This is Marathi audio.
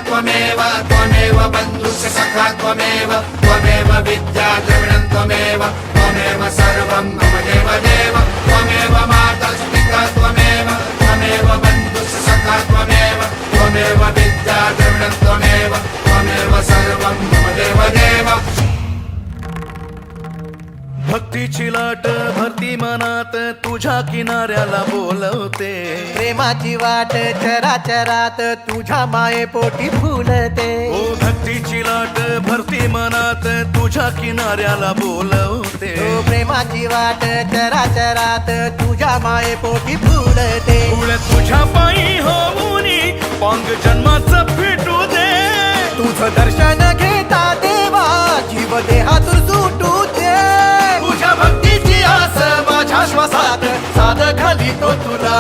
त्वमेव त्वमेव बन्धुश्च सखा त्वमेव त्वमेव विद्या द्रविणं त्वमेव त्वमेव सर्वं मम देव देव त्वमेव माता पिता त्वमेव त्वमेव बन्धुश्च सखा त्वमेव त्वमेव विद्या द्रविणं त्वमेव त्वमेव सर्वं मम देव देव भक्तीची लाट भरती मनात तुझ्या किनाऱ्याला बोलवते प्रेमाची वाट चराचरात तुझ्या मायेपोटी फुलते ओ भक्तीची लाट भरती मनात तुझ्या किनाऱ्याला बोलवते ओ प्रेमाची वाट चराचरात तुझ्या मायेपोटी फुलते फुल तुझ्या पायी होऊनी पांग जन्माचं फिटू दे तुझं दर्शन घेता देवा जीव देहातून सुटू दे तुझ्या भक्तीची आस माझ्या श्वासात साध घाली तो तुला